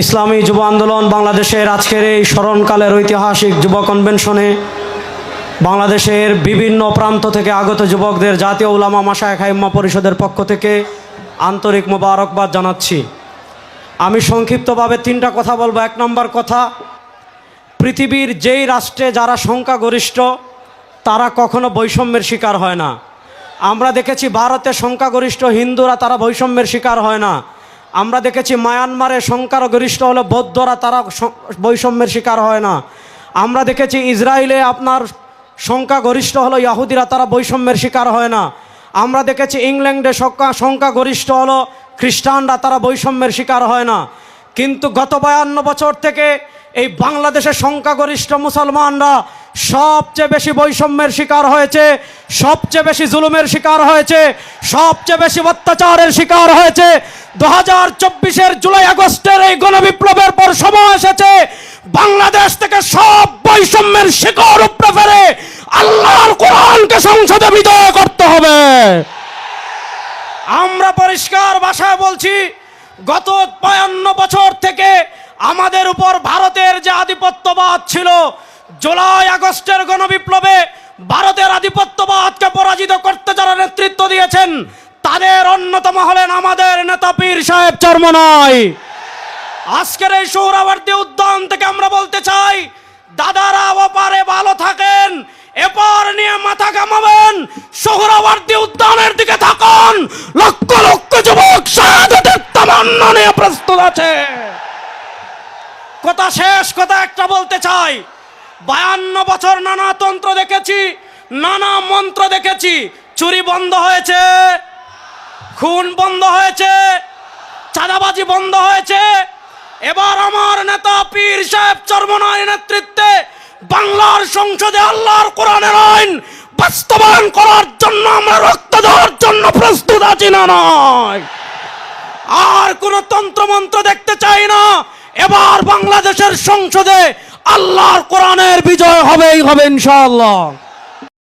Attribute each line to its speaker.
Speaker 1: ইসলামী যুব আন্দোলন বাংলাদেশের আজকের এই স্মরণকালের ঐতিহাসিক যুব কনভেনশনে বাংলাদেশের বিভিন্ন প্রান্ত থেকে আগত যুবকদের জাতীয় উলামা মাশায়েখ আইম্মা পরিষদের পক্ষ থেকে আন্তরিক মোবারকবাদ জানাচ্ছি। আমি সংক্ষিপ্তভাবে তিনটা কথা বলবো। এক নম্বর কথা, পৃথিবীর যেই রাষ্ট্রে যারা সংখ্যাগরিষ্ঠ তারা কখনো বৈষম্যের শিকার হয় না। আমরা দেখেছি ভারতে সংখ্যাগরিষ্ঠ হিন্দুরা, তারা বৈষম্যের শিকার হয় না। আমরা দেখেছি মায়ানমারে সংখ্যাগরিষ্ঠ হলো বৌদ্ধরা, তারা বৈষম্যের শিকার হয় না। আমরা দেখেছি ইসরায়েলে আপনার সংখ্যাগরিষ্ঠ হলো ইহুদিরা, তারা বৈষম্যের শিকার হয় না। আমরা দেখেছি ইংল্যান্ডে সংখ্যাগরিষ্ঠ হলো খ্রিস্টানরা, তারা বৈষম্যের শিকার হয় না। কিন্তু গত 52 বছর থেকে এই বাংলাদেশের সংখ্যাগরিষ্ঠ মুসলমানরা সবচেয়ে বেশি বৈষম্যের শিকার হয়েছে, সবচেয়ে বেশি জুলুমের শিকার হয়েছে, সবচেয়ে বেশি অত্যাচারের শিকার হয়েছে। 2024-এর জুলাই আগস্টের এই গণবিপ্লবের পর সময় এসেছে বাংলাদেশ থেকে সব বৈষম্যের শিকড় উপড়ে ফেলে আল্লাহর কোরআনকে সংসদে বিজয় করতে হবে। আমরা পরিষ্কার ভাষায় বলছি, গত 52 বছর থেকে আমাদের উপর ভারতের যে আধিপত্যবাদ ছিল, জুলাই আগস্টের গণবিপ্লবে ভারতের আধিপত্যবাদকে পরাজিত করতে যারা নেতৃত্ব দিয়েছেন তাদের অন্যতম হলেন আমাদের নেতা পীর সাহেব চরমনাই। আজকের এই সোহরাওয়ার্দী উদ্যান থেকে আমরা বলতে চাই, দাদারা ওপারে ভালো থাকেন, এপার নিয়ে মাথা ঘামাবেন, সোহরাওয়ার্দী উদ্যানের দিকে থাকুন। লক্ষ লক্ষ যুবক শাহাদাতের তামান্না নিয়ে প্রস্তুত আছে। কথা শেষ, কথা একটা বলতে চাই, 52 বছর নানা তন্ত্র দেখেছি, নানা মন্ত্র দেখেছি। চুরি বন্ধ হয়েছে, খুন বন্ধ হয়েছে, চাঁদাবাজি বন্ধ হয়েছে। এবার আমার নেতা পীর সাহেব চরমনাইয়ের নেতৃত্বে বাংলার সংসদে আল্লাহর কোরআনের আইন বাস্তবায়ন করার জন্য আমরা রক্ত দেওয়ার জন্য প্রস্তুত আছি। না নয়, আর কোন তন্ত্রমন্ত্র দেখতে চাই না। এবার বাংলাদেশের সংসদে আল্লাহর কোরআনের বিজয় হবেই হবে ইনশাআল্লাহ।